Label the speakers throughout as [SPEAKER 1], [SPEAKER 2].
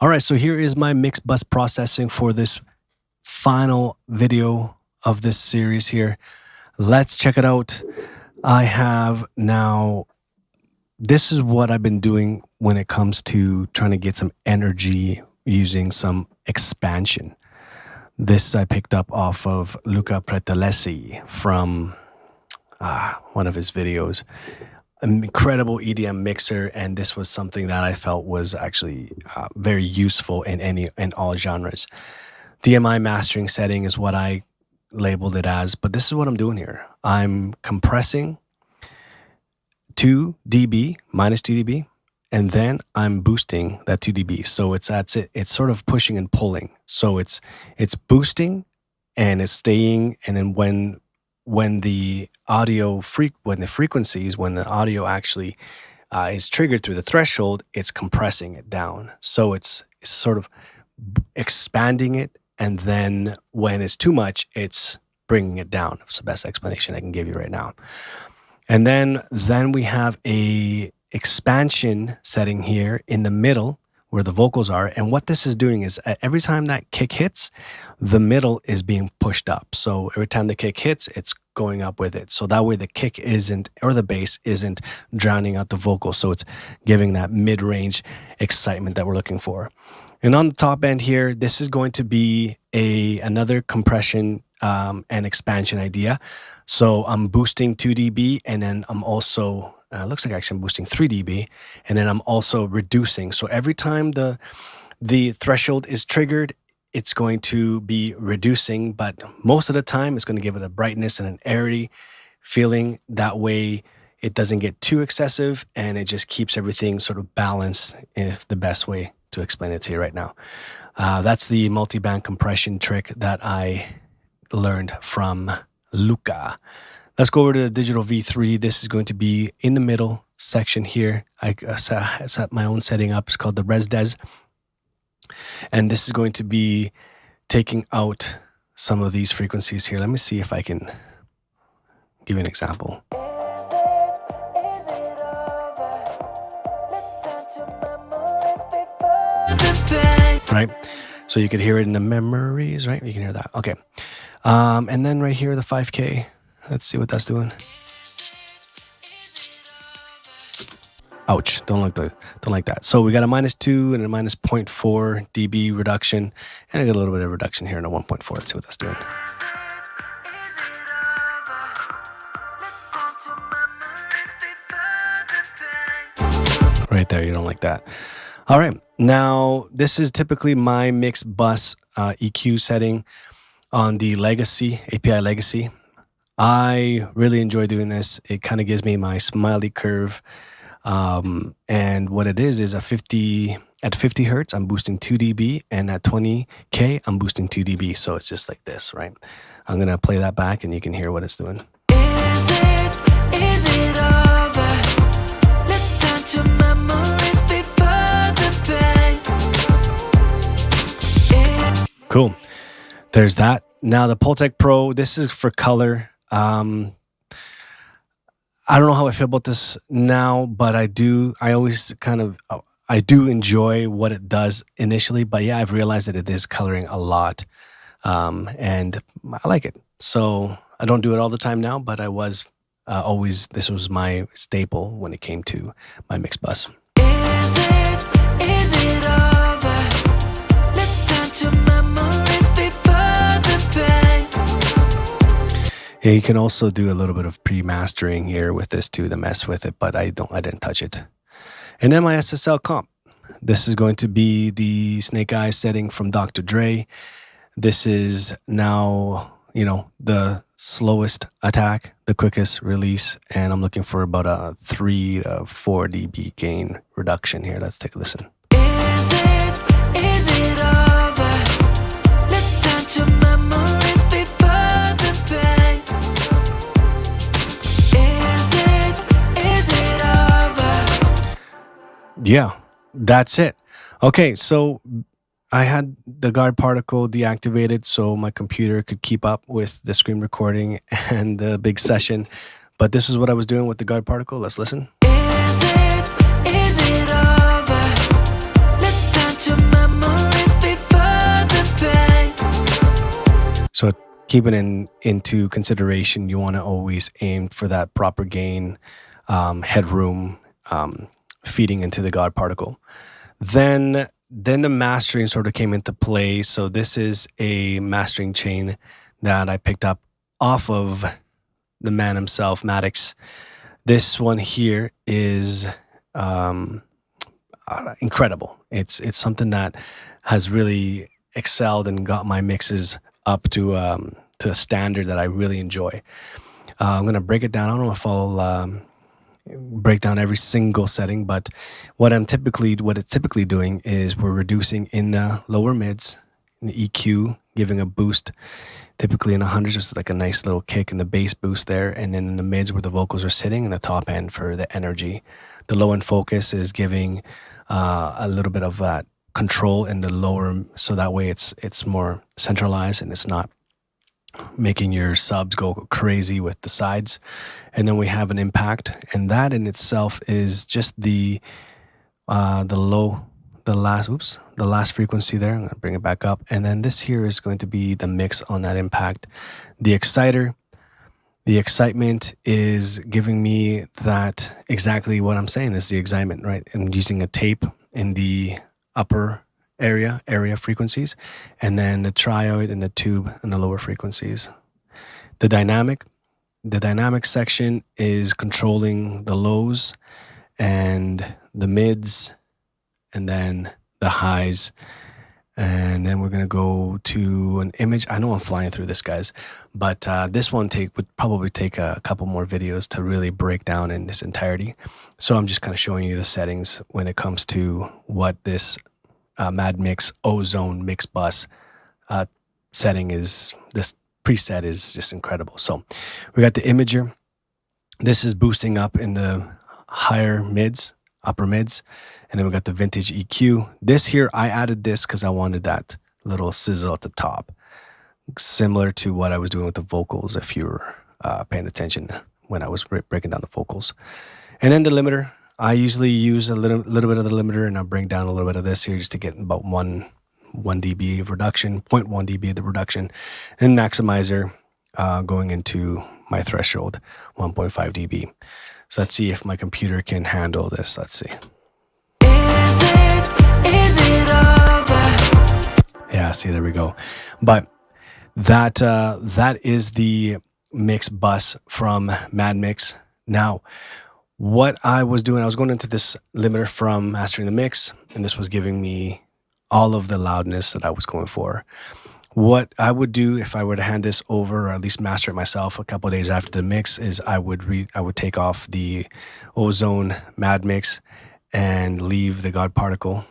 [SPEAKER 1] All right, so here is my Mixbus processing for this final video of this series here. Let's check it out. I have now, this is what I've been doing when it comes to trying to get some energy using some expansion. This I picked up off of Luca Pretalesi from one of his videos. An incredible EDM mixer, and this was something that I felt was actually very useful in all genres. DMI mastering setting is what I labeled it as, but this is what I'm doing here. I'm compressing 2 dB, minus 2 dB, and then I'm boosting that 2 dB. So it's sort of pushing and pulling. So it's boosting and it's staying, and then when the audio when the audio actually is triggered through the threshold, it's compressing it down. So it's sort of expanding it, and then when it's too much, it's bringing it down. It's the best explanation I can give you right now. And then we have a expansion setting here in the middle where the vocals are. And what this is doing is every time that kick hits, the middle is being pushed up. So every time the kick hits, it's going up with it. So that way the kick isn't, or the bass isn't drowning out the vocal. So it's giving that mid-range excitement that we're looking for. And on the top end here, this is going to be another compression and expansion idea. So I'm boosting 2 dB, and then I'm also, looks like actually I'm boosting 3 dB, and then I'm also reducing. So every time the threshold is triggered, it's going to be reducing, but most of the time it's going to give it a brightness and an airy feeling. That way it doesn't get too excessive, and it just keeps everything sort of balanced, if the best way to explain it to you right now. That's the multi-band compression trick that I learned from Luca. Let's go over to the digital V3. This is going to be in the middle section here. I set my own setting up. It's called the ResDes. And this is going to be taking out some of these frequencies here. Let me see if I can give you an example. Right? So you could hear it in the memories, right? You can hear that. Okay. And then right here, the 5K. Let's see what that's doing. Ouch, don't like that. So we got a -2 and a -0.4 dB reduction, and I got a little bit of reduction here in a 1.4. Let's see what that's doing. Right there, you don't like that. All right, now this is typically my Mixbus EQ setting on the Legacy, API Legacy. I really enjoy doing this. It kind of gives me my smiley curve. And what it is at 50 hertz, I'm boosting 2 dB, and at 20K, I'm boosting 2 dB. So it's just like this, right? I'm going to play that back and you can hear what it's doing. Is it over? Let's turn to memories before the pain. Cool. There's that. Now the Pultec Pro, this is for color. I don't know how I feel about this now, but I do enjoy what it does initially, but yeah, I've realized that it is coloring a lot. And I like it. So I don't do it all the time now, but I was this was my staple when it came to my Mixbus. Is it over? Let's turn to memories before the pain. Yeah, you can also do a little bit of pre-mastering here with this too to mess with it, but I didn't touch it. And then my SSL Comp. This is going to be the Snake Eyes setting from Dr. Dre. This is now, the slowest attack, the quickest release, and I'm looking for about a 3 to 4 dB gain reduction here. Let's take a listen. Is it over? Let's turn to memories before the pain. Is it over? Yeah, that's it. Okay, so I had the guard particle deactivated so my computer could keep up with the screen recording and the big session. But this is what I was doing with the guard particle. Let's listen. Is it over? Let's turn to memories. keeping into consideration, you want to always aim for that proper gain, headroom, feeding into the God particle. Then the mastering sort of came into play. So this is a mastering chain that I picked up off of the man himself, Maddox. This one here is incredible. It's something that has really excelled and got my mixes up to a standard that I really enjoy. I'm gonna break it down. I don't know if I'll break down every single setting, but what it's typically doing is we're reducing in the lower mids, in the EQ, giving a boost, typically in the hundreds, just like a nice little kick in the bass boost there, and then in the mids where the vocals are sitting, and the top end for the energy. The low end focus is giving a little bit of that control in the lower, so that way it's more centralized and it's not making your subs go crazy with the sides. And then we have an impact, and that in itself is just the last frequency there. I'm going to bring it back up, and then this here is going to be the mix on that impact. The excitement is giving me that, exactly what I'm saying is the excitement, right? I'm using a tape in the upper area frequencies, and then the trioid and the tube in the lower frequencies. The dynamic section is controlling the lows and the mids, and then the highs. And then we're going to go to an image. I know I'm flying through this, guys, but this one would probably take a couple more videos to really break down in this entirety. So I'm just kind of showing you the settings when it comes to what this Mad Mix Ozone Mixbus setting is. This preset is just incredible. So we got the imager. This is boosting up in the higher mids, upper mids, and then we got the vintage EQ. This here, I added this because I wanted that little sizzle at the top, similar to what I was doing with the vocals, if you were paying attention when I was breaking down the vocals. And then the limiter, I usually use a little bit of the limiter, and I'll bring down a little bit of this here just to get about 1 dB of reduction, 0.1 dB of the reduction, and maximizer going into my threshold, 1.5 dB. So let's see if my computer can handle this. Let's see. Is it over? Yeah, see, there we go. But that is the mix bus from Mad Mix. Now, what I was doing, I was going into this limiter from mastering the mix, and this was giving me all of the loudness that I was going for. What I would do if I were to hand this over, or at least master it myself a couple of days after the mix, is I would take off the Ozone Mad Mix and leave the God particle.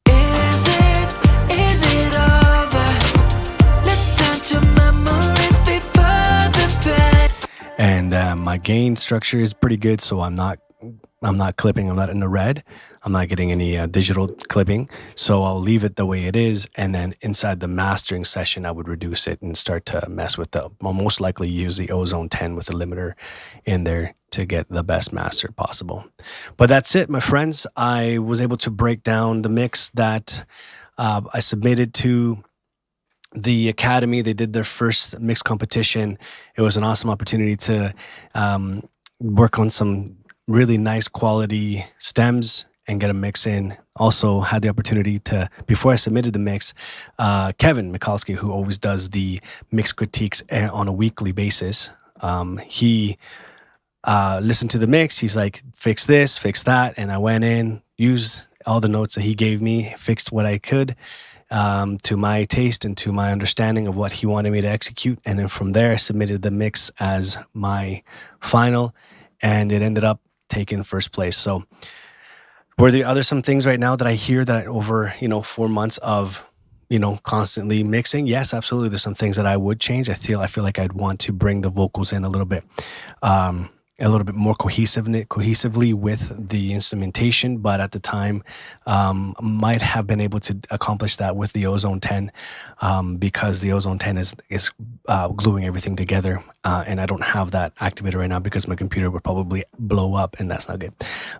[SPEAKER 1] Is it over? Let's turn to memories before the bed. And my gain structure is pretty good, so I'm not clipping. I'm not in the red. I'm not getting any digital clipping, so I'll leave it the way it is. And then inside the mastering session, I would reduce it and start to mess with I'll most likely use the Ozone 10 with the limiter in there to get the best master possible. But that's it, my friends. I was able to break down the mix that I submitted to the Academy. They did their first mix competition. It was an awesome opportunity to work on some really nice quality stems and get a mix in. Also had the opportunity to, before I submitted the mix, Kevin Mikulski, who always does the mix critiques on a weekly basis, he listened to the mix. He's like, fix this, fix that. And I went in, used all the notes that he gave me, fixed what I could to my taste and to my understanding of what he wanted me to execute. And then from there, I submitted the mix as my final, and it ended up taking first place. So were there some things right now that I hear that over 4 months of constantly mixing? Yes, absolutely. There's some things that I would change. I feel like I'd want to bring the vocals in a little bit a little bit more cohesively with the instrumentation, but at the time might have been able to accomplish that with the Ozone 10 because the Ozone 10 is gluing everything together, and I don't have that activated right now because my computer would probably blow up, and that's not good.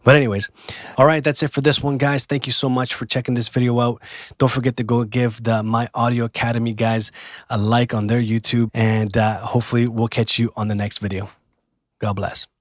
[SPEAKER 1] But anyways, all right, that's it for this one, guys. Thank you so much for checking this video out. Don't forget to go give the My Audio Academy guys a like on their YouTube, and hopefully we'll catch you on the next video. God bless.